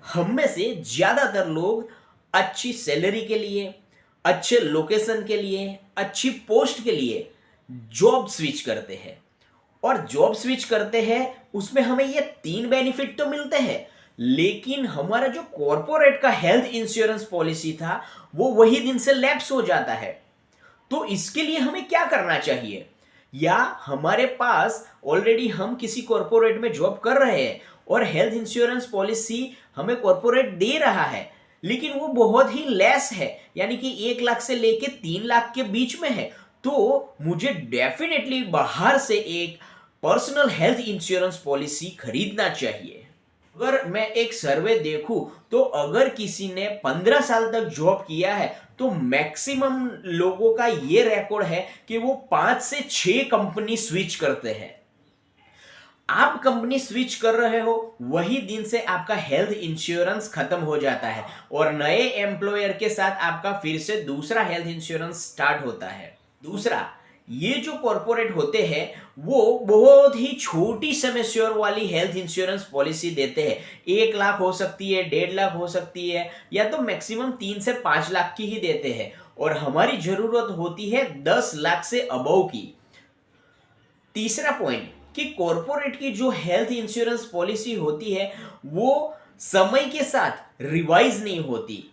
हम में से ज़्यादातर लोग अच्छी सैलरी के लिए, अच्छे लोकेशन के लिए, अच्छी पोस्ट के लिए जॉब स्विच करते हैं। और जॉब स्विच करते हैं उसमें हमें ये 3 बेनिफिट तो मिलते हैं, लेकिन हमारा जो कॉर्पोरेट का हेल्थ इंश्योरेंस पॉलिसी था वो वही दिन से लैप्स हो जाता है। तो इसके लिए हमें क्या करना चाहिए? या हमारे पास ऑलरेडी हम किसी कॉर्पोरेट में जॉब कर रहे हैं और हेल्थ इंश्योरेंस पॉलिसी हमें कॉर्पोरेट दे रहा है, लेकिन वो बहुत ही लेस है, यानी कि 1 लाख से लेके 3 लाख के बीच में है। तो मुझे डेफिनेटली बाहर से एक पर्सनल हेल्थ इंश्योरेंस पॉलिसी खरीदना चाहिए। अगर मैं एक सर्वे देखूं तो अगर किसी ने 15 साल तक जॉब किया है तो मैक्सिमम लोगों का ये रिकॉर्ड है कि वो 5 से 6 कंपनी स्विच करते हैं। आप कंपनी स्विच कर रहे हो वही दिन से आपका हेल्थ इंश्योरेंस खत्म हो जाता है और नए एम्प्लॉयर के साथ आपका फिर से दूसरा हेल्थ इंश्योरेंस स्टार्ट होता है। दूसरा, ये जो कॉर्पोरेट होते हैं वो बहुत ही छोटी सम एश्योर वाली हेल्थ इंश्योरेंस पॉलिसी देते हैं। 1 लाख हो सकती है, 1.5 लाख हो सकती है, या तो मैक्सिमम 3 से 5 लाख की ही देते हैं, और हमारी जरूरत होती है 10 लाख से अबव की। तीसरा पॉइंट कि कॉर्पोरेट की जो हेल्थ इंश्योरेंस पॉलिसी होती है वो समय के साथ रिवाइज नहीं होती।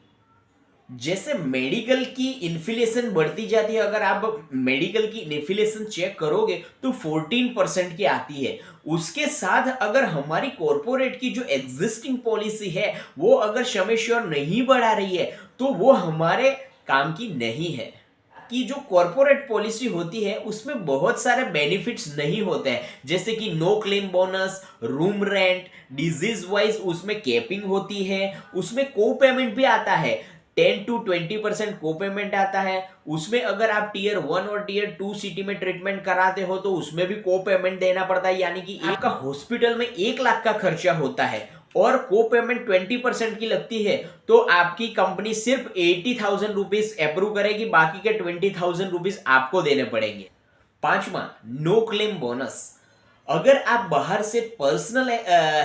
जैसे मेडिकल की इन्फ्लेशन बढ़ती जाती है, अगर आप मेडिकल की इन्फ्लेशन चेक करोगे तो 14% की आती है। उसके साथ अगर हमारी कॉर्पोरेट की जो एग्जिस्टिंग पॉलिसी है वो अगर समय श्योर नहीं बढ़ा रही है तो वो हमारे काम की नहीं है। कि जो कॉर्पोरेट पॉलिसी होती है उसमें बहुत सारे बेनिफिट्स नहीं होते हैं, जैसे कि no claim bonus, room rent, disease wise उसमें कैपिंग होती है, उसमें को पेमेंट भी आता है, 10 to 20% को पेमेंट आता है। उसमें अगर आप टियर 1 और टियर 2 सिटी में ट्रीटमेंट कराते हो तो उसमें भी को पेमेंट देना पड़ता है, यानी कि आपका हॉस्पिटल में 1 लाख का खर्चा होता है और को पेमेंट 20% की लगती है, तो आपकी कंपनी सिर्फ 80,000 रुपीज अप्रूव करेगी, बाकी के 20,000 रुपीज आपको देने पड़ेंगे। पांचवा, नो क्लेम बोनस। अगर आप बाहर से पर्सनल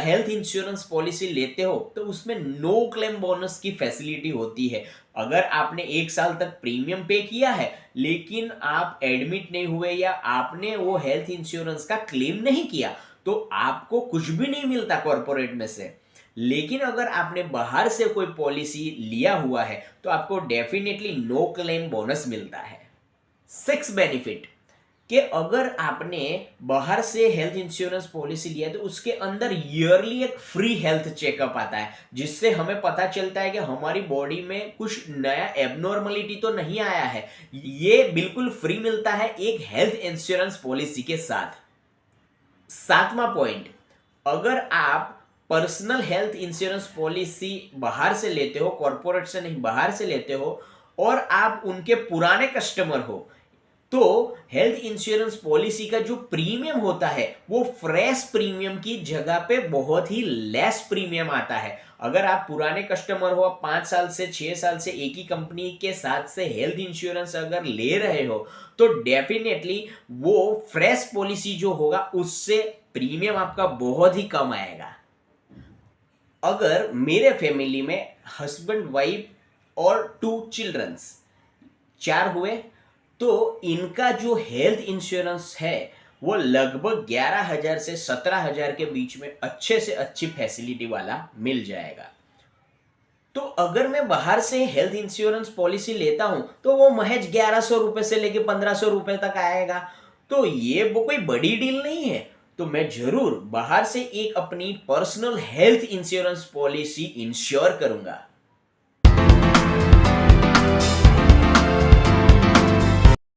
हेल्थ इंश्योरेंस पॉलिसी लेते हो तो उसमें नो क्लेम बोनस की फैसिलिटी होती है। अगर आपने 1 साल तक प्रीमियम पे किया है लेकिन आप एडमिट नहीं हुए या आपने वो हेल्थ इंश्योरेंस का क्लेम नहीं किया तो आपको कुछ भी नहीं मिलता कॉर्पोरेट में से। लेकिन अगर आपने बाहर से कोई पॉलिसी लिया हुआ है तो आपको डेफिनेटली नो क्लेम बोनस मिलता है। 6 बेनिफिट कि अगर आपने बाहर से हेल्थ इंश्योरेंस पॉलिसी लिया है तो उसके अंदर ईयरली एक फ्री हेल्थ चेकअप आता है, जिससे हमें पता चलता है कि हमारी बॉडी में कुछ नया एबनॉर्मलिटी तो नहीं आया है। ये बिल्कुल फ्री मिलता है एक हेल्थ इंश्योरेंस पॉलिसी के साथ। 7वां पॉइंट, अगर आप पर्सनल हेल्थ इंश्योरेंस पॉलिसी बाहर से लेते हो, कॉर्पोरेट से नहीं बाहर से लेते हो, और आप उनके पुराने कस्टमर हो तो हेल्थ इंश्योरेंस पॉलिसी का जो प्रीमियम होता है वो फ्रेश प्रीमियम की जगह पे बहुत ही लेस प्रीमियम आता है। अगर आप पुराने कस्टमर हो, 5 साल से 6 साल से एक ही कंपनी के साथ से हेल्थ इंश्योरेंस अगर ले रहे हो तो डेफिनेटली वो फ्रेश पॉलिसी जो होगा उससे प्रीमियम आपका बहुत ही कम आएगा। अगर मेरे फैमिली में हस्बैंड, वाइफ और 2 चिल्ड्रंस 4 हुए तो इनका जो हेल्थ इंश्योरेंस है वो लगभग 11,000 से 17,000 के बीच में अच्छे से अच्छी फैसिलिटी वाला मिल जाएगा। तो अगर मैं बाहर से हेल्थ इंश्योरेंस पॉलिसी लेता हूं तो वो महज 1100 रुपए से लेके 1500 रुपए तक आएगा, तो ये वो कोई बड़ी डील नहीं है। तो मैं जरूर बाहर से एक अपनी personal health insurance policy ensure करूंगा।